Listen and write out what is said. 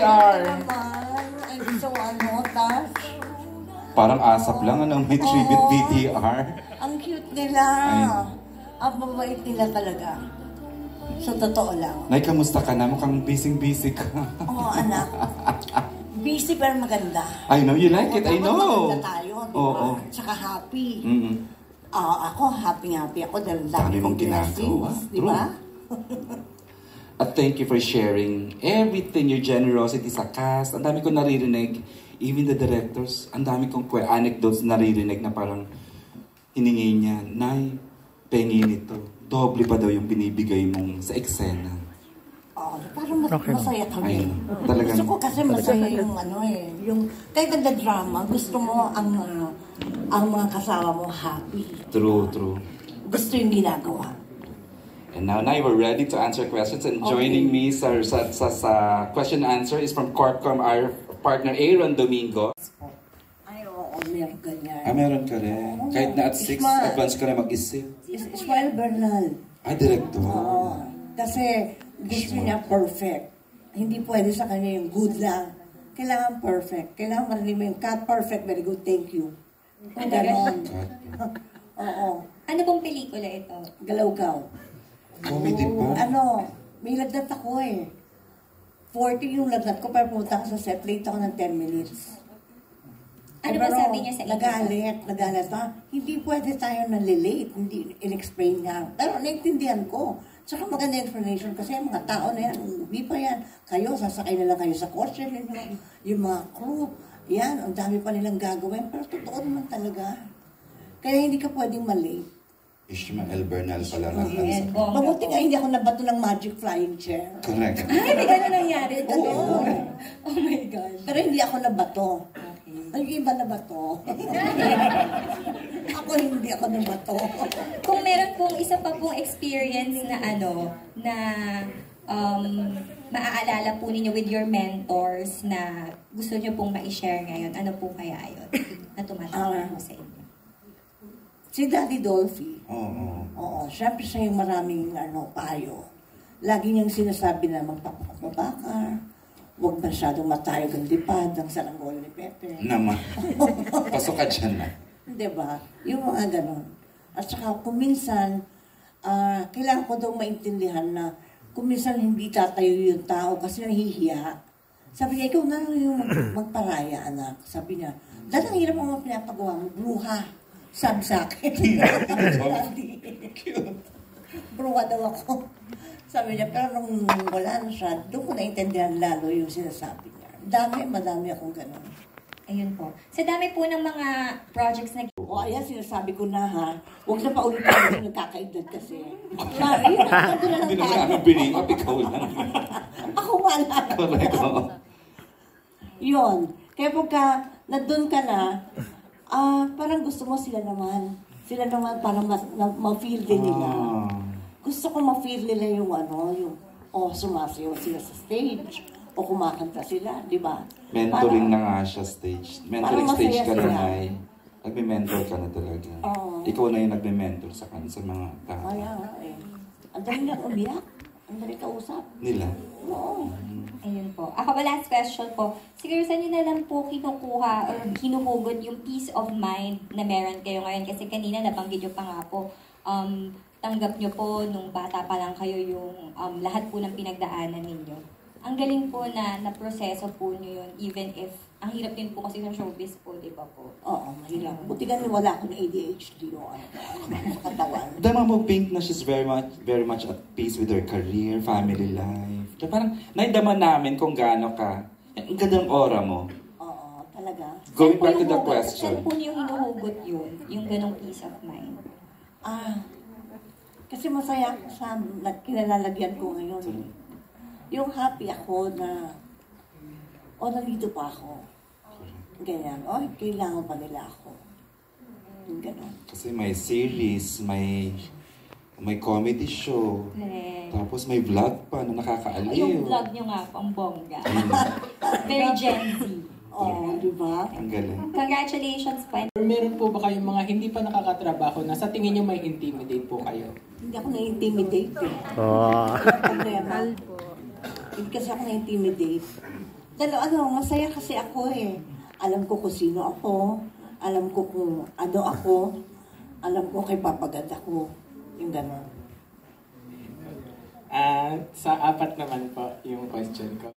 naman. Ay, so tas? Parang asap lang, may tribute VTR. Ang cute nila. Ang mabait nila talaga. So, totoo lang. Nay, kamusta ka na? Mukhang busy-busy ka. Oo, anak. Busy pero maganda. I know you like it, I know. Maganda tayo, di ba? Tsaka happy. Ako, happy ako dahil dami mong ginagawa. Di ba? At thank you for sharing everything, your generosity sa cast. Ang dami ko naririnig, even the directors, ang dami kong anecdotes naririnig na parang hiningi niya, Nay, pengi nito. Doble pa daw yung binibigay mong sa eksena. Parang masaya kami. Talagang, gusto ko kasi masaya yung yung kahit nagda-drama, gusto mo ang mga kasama mo happy. True. Gusto yung ginagawa. And now we're ready to answer questions. And joining me sa question and answer is from Corpcom, our partner Aaron Domingo. Ay, oo, meron ka niyan. Meron ka rin. Kahit na at 6, advance ka na mag-isip. Ismael Bernal. Director. Oo. Kasi gusto niya perfect. Hindi pwede sa kanya yung good lang. Kailangan perfect. Kailangan marinig mo yung cut perfect, very good, thank you. Ganon. Oo. Ano pong pelikula ito? Galaw-gaw. Comedy ba? May lagnat ako 40 yung lagnat ko, pero pumunta ako sa set, late ako ng 10 minutes. Ano ba sabi niya sa inyo? Nagalit na, hindi pwede tayo nalilate, hindi in-explain niya. Pero naintindihan ko. Tsaka maganda explanation kasi yung mga tao na yan, hindi pa yan. Kayo, sasakay na lang kayo sa kotse, yung mga crew, yan, ang dami pa nilang gagawin. Pero totoo naman talaga. Kaya hindi ka pwedeng malate. Ishmael Bernal pala nga. Mabuti nga hindi ako nabato ng magic flying chair. Correct. Ay, may gano'n nangyari. Oo. Oh my God. Pero hindi ako nabato. Ang iba nabato. Ako hindi ako nabato. Kung meron pong isa pa pong experience na maaalala po ninyo with your mentors na gusto nyo pong ma-share ngayon, ano po kaya yun na tumatawag mo sa inyo? Si Daddy Dolphy. Oo. Siyempre siya yung maraming payo. Lagi niyang sinasabi na magpapakabakar, huwag masyadong matayog ang lipad ng saranggola ni Pepe. Naman. Pasok ka dyan na. Diba? Yung mga ganon. At saka kung minsan, kailangan ko daw maintindihan na kung minsan hindi tatayo yung tao kasi nahihiya. Sabi niya, ikaw na lang yung magparaya, anak. Sabi niya, dahil ang hirap mo pinapagawa mo, bruha. Sabi sa akin. Bruha daw ako. Sabi niya, pero nung wala na siya, doon ko naintindihan lalo yung sinasabi niya. Madami akong ganun. Ayun po. Sa dami po ng mga projects na... Ayan, sinasabi ko na huwag na paulit kasi nagkakaedad kasi. Mari, nandun na lang tayo. Hindi naman ano biningap, ikaw lang. Ako wala. Correct. Yun. Kaya pagka nandun ka na, parang gusto mo sila naman. Sila naman parang ma-feel din nila. Gusto ko ma-feel nila yung sumasayaw sila sa stage. O kumakanta sila, di ba? Mentoring na nga siya stage. Mentoring stage ka na, Nay. Nagme-mentor ka na talaga. Ikaw na yung nagme-mentor sa mga tao. Kaya ang dali na umiyak. Ang dali kausap. Nila? Oo. Ayun po. Ako ba last question po, siguro saan nyo na lang po kinukuha or hinuhugot yung peace of mind na meron kayo ngayon? Kasi kanina nabanggit nyo pa nga po, tanggap nyo po nung bata pa lang kayo yung lahat po ng pinagdaanan ninyo. Ang galing po na proseso po nyo yun, even if, ang hirap din po kasi sa showbiz po, di ba po? Oo, mahirap. Buti ganun wala akong ADHD o katawan. Dama mo, Pink, na she's very much at peace with her career, family life. Parang naidama namin kung gaano ka. Ang gandang aura mo. Oo, talaga. Going back to the question. Saan po niyo hinuhugot yun? Yung ganong peace of mind? Kasi masaya ako sa kinalalagyan ko ngayon. Yung happy ako na, nandito pa ako. Ganyan. Kailangan pa nila ako. Yung ganon. Kasi may series, may comedy show. Correct. Tapos may vlog pa na nakakaaliw. Yung vlog nyo nga, ang bongga. Very Gen Z. Di ba? Ang galing. Congratulations po. Meron po ba kayong mga hindi pa nakakatrabaho na sa tingin nyo may intimidate po kayo? Hindi ako na-intimidate. Problema. Hindi kasi ako na-intimidate. Masaya kasi ako eh. Alam ko kung sino ako, alam ko kung ano ako, alam ko kay papagad ako. Yung gano'n. Sa apat naman po yung question ko.